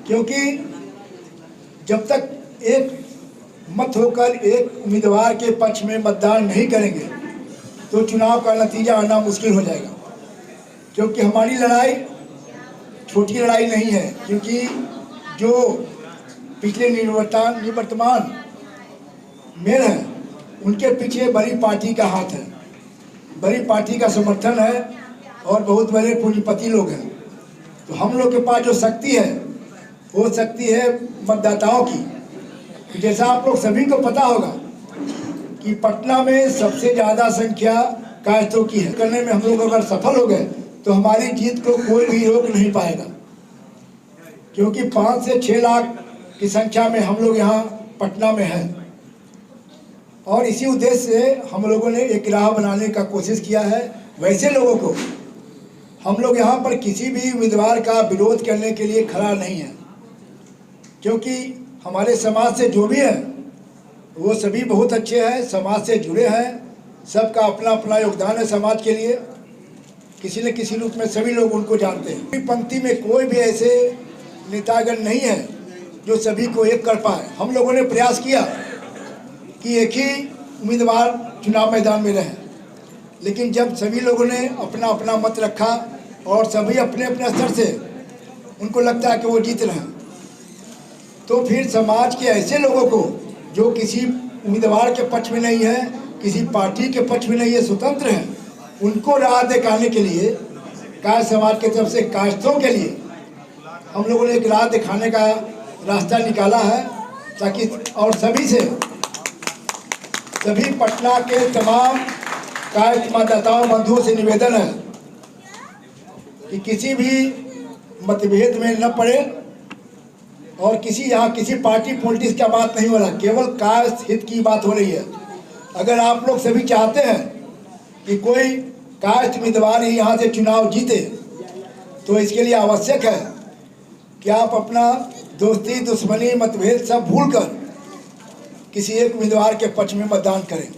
क्योंकि जब तक एक मत होकर एक उम्मीदवार के पक्ष में मतदान नहीं करेंगे तो चुनाव का नतीजा आना मुश्किल हो जाएगा। क्योंकि हमारी लड़ाई छोटी लड़ाई नहीं है, क्योंकि जो पिछले निवर्तमान मेयर हैं उनके पीछे बड़ी पार्टी का हाथ है, बड़ी पार्टी का समर्थन है और बहुत बड़े पूंजीपति लोग हैं। तो हम लोग के पास जो शक्ति है वो शक्ति है मतदाताओं की। जैसा आप लोग सभी को पता होगा कि पटना में सबसे ज़्यादा संख्या कायस्थों की है। करने में हम लोग अगर सफल हो गए तो हमारी जीत को कोई भी रोक नहीं पाएगा, क्योंकि 5 से 6 लाख की संख्या में हम लोग यहाँ पटना में हैं। और इसी उद्देश्य से हम लोगों ने एक राह बनाने का कोशिश किया है। वैसे लोगों को हम लोग यहाँ पर किसी भी उम्मीदवार का विरोध करने के लिए खड़ा नहीं है, क्योंकि हमारे समाज से जो भी है वो सभी बहुत अच्छे हैं, समाज से जुड़े हैं, सबका अपना अपना योगदान है समाज के लिए। किसी न किसी रूप में सभी लोग उनको जानते हैं। पंक्ति में कोई भी ऐसे नेतागण नहीं है जो सभी को एक कर पाए। हम लोगों ने प्रयास किया कि एक ही उम्मीदवार चुनाव मैदान में रहे, लेकिन जब सभी लोगों ने अपना अपना मत रखा और सभी अपने अपने स्तर से उनको लगता है कि वो जीत रहे हैं, तो फिर समाज के ऐसे लोगों को जो किसी उम्मीदवार के पक्ष में नहीं है, किसी पार्टी के पक्ष में नहीं है, स्वतंत्र हैं, उनको राह दिखाने के लिए कायस्थ समाज की तरफ से कायस्थों के लिए हम लोगों ने एक राह दिखाने का रास्ता निकाला है, ताकि और सभी पटना के तमाम कायस्थ मतदाताओं बंधुओं से निवेदन है कि किसी भी मतभेद में न पड़े और यहाँ किसी पार्टी पॉलिटिक्स का बात नहीं हो रहा, केवल कायस्थ हित की बात हो रही है। अगर आप लोग सभी चाहते हैं कि कोई कायस्थ उम्मीदवार ही यहाँ से चुनाव जीते, तो इसके लिए आवश्यक है कि आप अपना दोस्ती दुश्मनी मतभेद सब भूलकर किसी एक उम्मीदवार के पक्ष में मतदान करें।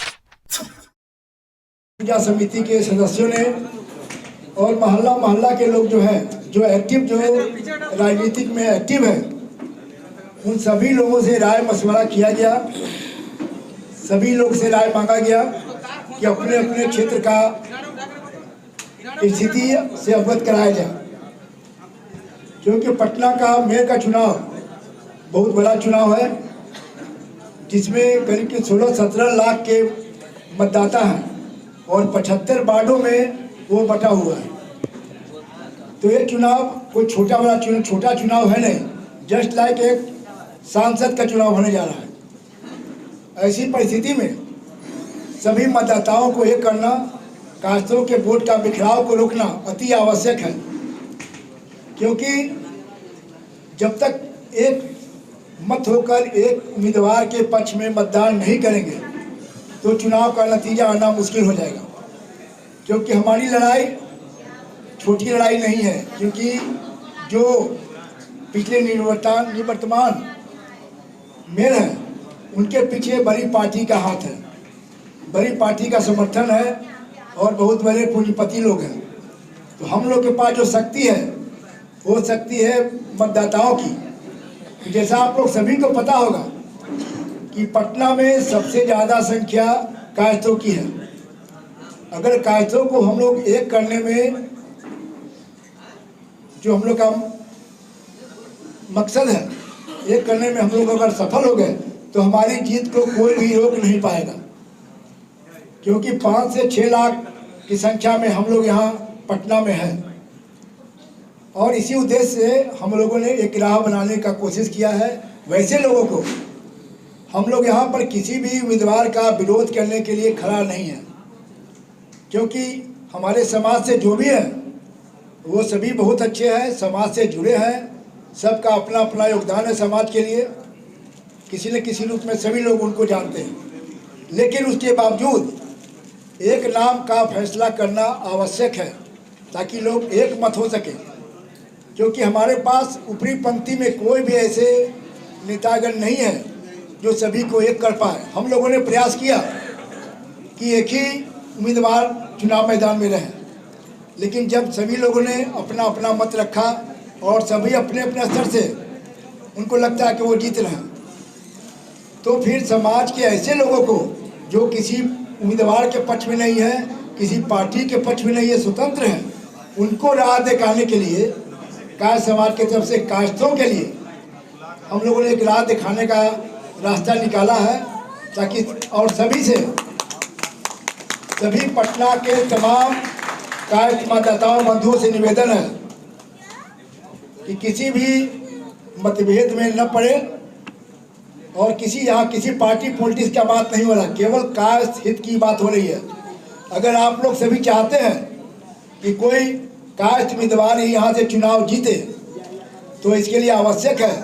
पूजा समिति के सदस्यों ने और मोहल्ला मोहल्ला के लोग जो हैं, जो राजनीतिक में एक्टिव हैं, उन सभी लोगों से राय मशवरा किया गया। सभी लोग से राय मांगा गया कि अपने अपने क्षेत्र का स्थिति से अवगत कराया जाए, क्योंकि पटना का मेयर का चुनाव बहुत बड़ा चुनाव है, जिसमें करीब 16-17 लाख के मतदाता हैं और 75 वार्डों में वो बटा हुआ है। तो ये चुनाव कोई छोटा चुनाव है नहीं, जस्ट लाइक एक सांसद का चुनाव होने जा रहा है। ऐसी परिस्थिति में सभी मतदाताओं को एक करना, कायस्थों के वोट का बिखराव को रोकना अति आवश्यक है, क्योंकि जब तक एक मत होकर एक उम्मीदवार के पक्ष में मतदान नहीं करेंगे तो चुनाव का नतीजा आना मुश्किल हो जाएगा। क्योंकि हमारी लड़ाई छोटी लड़ाई नहीं है, क्योंकि जो पिछले निवर्तमान मेयर हैं उनके पीछे बड़ी पार्टी का हाथ है, बड़ी पार्टी का समर्थन है और बहुत बड़े पूंजीपति लोग हैं। तो हम लोग के पास जो शक्ति है वो शक्ति है मतदाताओं की। जैसा आप लोग सभी को पता होगा कि पटना में सबसे ज़्यादा संख्या कायस्थों की है। अगर कायस्थों को हम लोग एक करने में, जो हम लोग का मकसद है, एक करने में हम लोग अगर सफल हो गए तो हमारी जीत को कोई भी रोक नहीं पाएगा, क्योंकि 5 से 6 लाख की संख्या में हम लोग यहाँ पटना में हैं। और इसी उद्देश्य से हम लोगों ने एक राह बनाने का कोशिश किया है। वैसे लोगों को हम लोग यहाँ पर किसी भी उम्मीदवार का विरोध करने के लिए खड़ा नहीं है, क्योंकि हमारे समाज से जो भी है वो सभी बहुत अच्छे हैं, समाज से जुड़े हैं, सबका अपना अपना योगदान है समाज के लिए। किसी न किसी रूप में सभी लोग उनको जानते हैं, लेकिन उसके बावजूद एक नाम का फैसला करना आवश्यक है ताकि लोग एक मत हो सके, क्योंकि हमारे पास ऊपरी पंक्ति में कोई भी ऐसे नेतागण नहीं है जो सभी को एक कर पाए। हम लोगों ने प्रयास किया कि एक ही उम्मीदवार चुनाव मैदान में रहे, लेकिन जब सभी लोगों ने अपना अपना मत रखा और सभी अपने अपने स्तर से उनको लगता है कि वो जीत रहे हैं। तो फिर समाज के ऐसे लोगों को जो किसी उम्मीदवार के पक्ष में नहीं है, किसी पार्टी के पक्ष में नहीं है, स्वतंत्र हैं, उनको राह दिखाने के लिए कायस्थ समाज की तरफ से कायस्थों के लिए हम लोगों ने एक राह दिखाने का रास्ता निकाला है, ताकि और सभी पटना के तमाम कायस्थ मतदाताओं बंधुओं से निवेदन है कि किसी भी मतभेद में न पड़े और यहाँ किसी पार्टी पॉलिटिक्स का बात नहीं हो रहा, केवल कायस्थ हित की बात हो रही है। अगर आप लोग सभी चाहते हैं कि कोई कायस्थ उम्मीदवार ही यहाँ से चुनाव जीते, तो इसके लिए आवश्यक है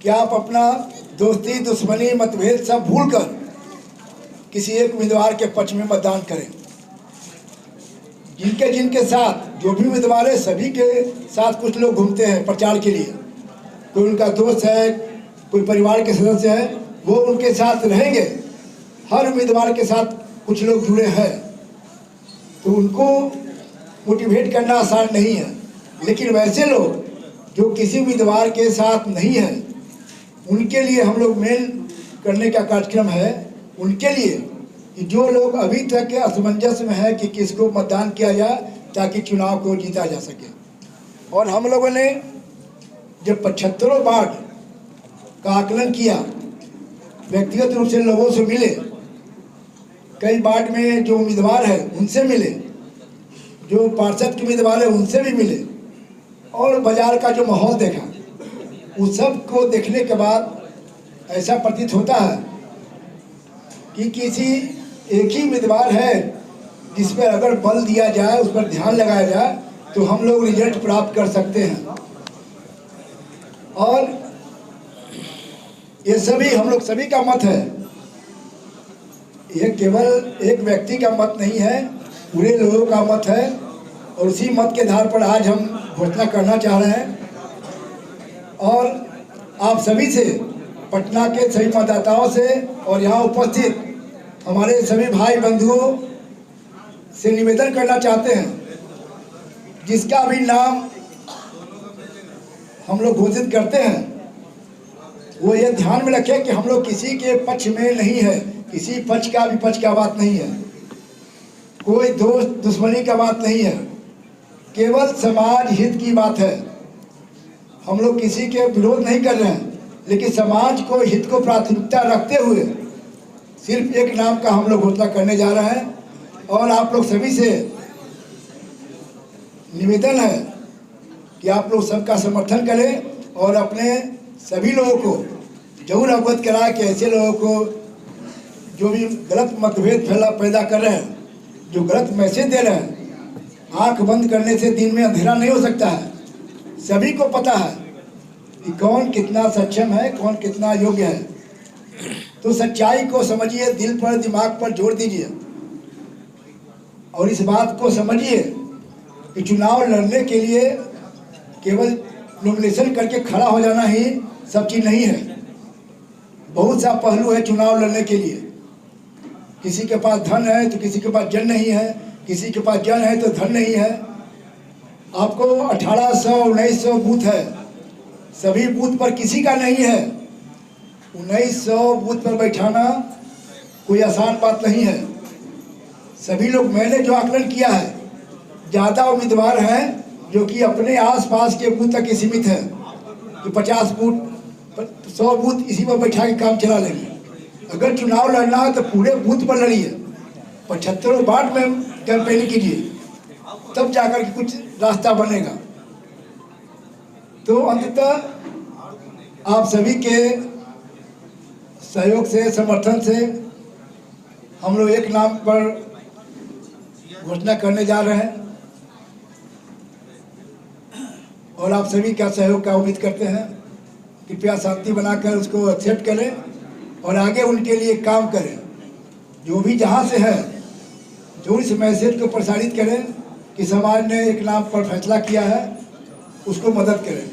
कि आप अपना दोस्ती दुश्मनी मतभेद सब भूलकर किसी एक उम्मीदवार के पक्ष में मतदान करें। जिनके साथ जो भी उम्मीदवार है, सभी के साथ कुछ लोग घूमते हैं प्रचार के लिए, कोई उनका दोस्त है, कोई परिवार के सदस्य है, वो उनके साथ रहेंगे। हर उम्मीदवार के साथ कुछ लोग जुड़े हैं, तो उनको मोटिवेट करना आसान नहीं है। लेकिन वैसे लोग जो किसी उम्मीदवार के साथ नहीं है, उनके लिए हम लोग मेल करने का कार्यक्रम है। उनके लिए कि जो लोग अभी तक असमंजस में है कि किसको मतदान किया जाए ताकि चुनाव को जीता जा सके। और हम लोगों ने जब 75 वार्ड का आकलन किया, व्यक्तिगत रूप से लोगों से मिले, कई वार्ड में जो उम्मीदवार है उनसे मिले, जो पार्षद के उम्मीदवार है उनसे भी मिले, और बाजार का जो माहौल देखा, उस सब को देखने के बाद ऐसा प्रतीत होता है कि किसी एक ही उम्मीदवार है जिस पर अगर बल दिया जाए, उस पर ध्यान लगाया जाए, तो हम लोग रिजल्ट प्राप्त कर सकते हैं। और ये सभी हम लोग सभी का मत है, ये केवल एक व्यक्ति का मत नहीं है, पूरे लोगों का मत है। और उसी मत के आधार पर आज हम घोषणा करना चाह रहे हैं। और आप सभी से, पटना के सभी मतदाताओं से और यहाँ उपस्थित हमारे सभी भाई बंधुओं से निवेदन करना चाहते हैं, जिसका भी नाम हम लोग घोषित करते हैं, वो ये ध्यान में रखें कि हम लोग किसी के पक्ष में नहीं है, किसी पक्ष का विपक्ष का बात नहीं है, कोई दोस्त दुश्मनी का बात नहीं है, केवल समाज हित की बात है। हम लोग किसी के विरोध नहीं कर रहे हैं, लेकिन समाज को हित को प्राथमिकता रखते हुए सिर्फ एक नाम का हम लोग घोषणा करने जा रहे हैं। और आप लोग सभी से निवेदन है कि आप लोग सबका समर्थन करें और अपने सभी लोगों को जरूर अवगत कराएं कि ऐसे लोगों को जो भी गलत मतभेद पैदा कर रहे हैं, जो गलत मैसेज दे रहे हैं, आंख बंद करने से दिन में अंधेरा नहीं हो सकता है। सभी को पता है कि कौन कितना सक्षम है, कौन कितना योग्य है। तो सच्चाई को समझिए, दिल पर दिमाग पर जोर दीजिए और इस बात को समझिए कि चुनाव लड़ने के लिए केवल नॉमिनेशन करके खड़ा हो जाना ही सब चीज़ नहीं है। बहुत सा पहलू है चुनाव लड़ने के लिए। किसी के पास धन है तो किसी के पास जन नहीं है, किसी के पास जन है तो धन नहीं है। आपको 1800-1900 बूथ है, सभी बूथ पर किसी का नहीं है। 1900 बूथ पर बैठाना कोई आसान बात नहीं है। सभी लोग, मैंने जो आकलन किया है, ज़्यादा उम्मीदवार हैं जो कि अपने आसपास के बूथ तक ही सीमित है, कि 50 बूथ 100 बूथ इसी पर बैठा के काम चला लेंगे। अगर चुनाव लड़ना है तो पूरे बूथ पर लड़िए, 75 वार्ड में कैंपेनिंग कीजिए, तब जाकर के कुछ रास्ता बनेगा। तो अंततः आप सभी के सहयोग से, समर्थन से हम लोग एक नाम पर घोषणा करने जा रहे हैं और आप सभी का सहयोग का उम्मीद करते हैं। कृपया शांति बनाकर उसको एक्सेप्ट करें और आगे उनके लिए काम करें। जो भी जहाँ से है, जो इस मैसेज को प्रसारित करें कि समाज ने एक नाम पर फैसला किया है, उसको मदद करें।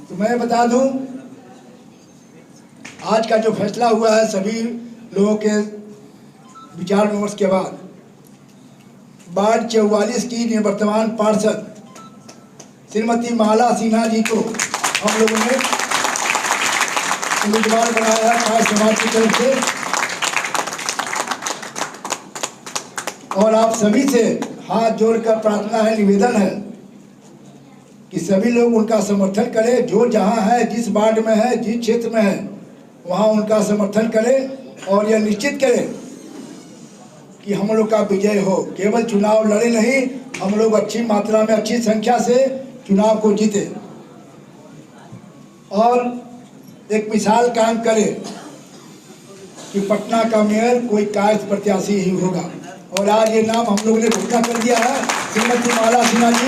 तो मैं बता दूं, आज का जो फैसला हुआ है सभी लोगों के विचार विमर्श के बाद, वार्ड 44 की निवर्तमान पार्षद श्रीमती माला सिन्हा जी को हम लोगों ने उम्मीदवार बनाया है कायस्थ समाज की तरफ से। और आप सभी से हाथ जोड़कर प्रार्थना है, निवेदन है कि सभी लोग उनका समर्थन करें। जो जहां है, जिस वार्ड में है, जिस क्षेत्र में है, वहां उनका समर्थन करें और यह निश्चित करें कि हम लोग का विजय हो। केवल चुनाव लड़े नहीं, हम लोग अच्छी मात्रा में, अच्छी संख्या से चुनाव को जीते और एक मिसाल कायम करें कि पटना का मेयर कोई कायस्थ प्रत्याशी ही होगा। और आज ये नाम हम लोगों ने घोषणा कर दिया है, श्रीमती माला सिन्हा जी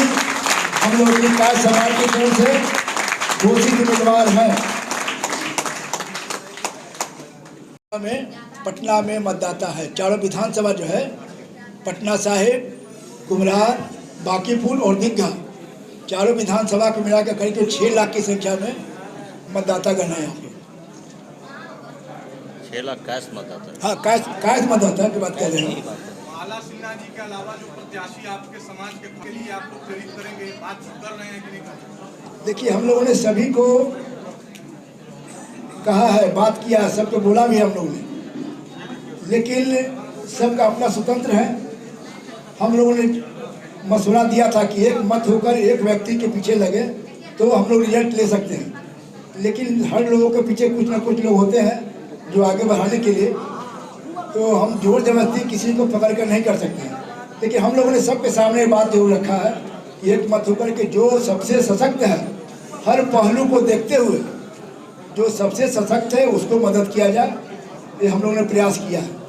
हम लोग की कायस्थ समाज की तरफ से घोषित उम्मीदवार हैं। पटना में मतदाता है, चारों विधानसभा जो है, पटना साहिब, कुम्हरार, बांकीपुर और दीघा, चारों विधानसभा को मिलाकर करीब 6 लाख की संख्या में मतदाता गण है यहाँ पे। 6 लाख कायस्थ मतदाता। हाँ, कायस्थ मतदाता की बात कर रहे हैं। माला सिन्हा जी के अलावा जो प्रत्याशी आपके समाज के लिए आपको प्रेरित करेंगे, बात कर रहे हैं कि नहीं कर रहे? देखिए, हम लोगों ने सभी को कहा है, बात किया है, सबको बोला भी हम लोगों ने, लेकिन सबका अपना स्वतंत्र है। हम लोगों ने मशवरा दिया था कि एक मत होकर एक व्यक्ति के पीछे लगे तो हम लोग रिजल्ट ले सकते हैं, लेकिन हर लोगों के पीछे कुछ ना कुछ लोग होते हैं जो आगे बढ़ाने के लिए, तो हम जोर जबरदस्ती किसी को पकड़ कर नहीं कर सकते हैं। लेकिन हम लोगों ने सबके सामने बात जरूर रखा है कि एक मत होकर के जो सबसे सशक्त है, हर पहलू को देखते हुए जो सबसे सशक्त है उसको मदद किया जाए, ये हम लोगों ने प्रयास किया है।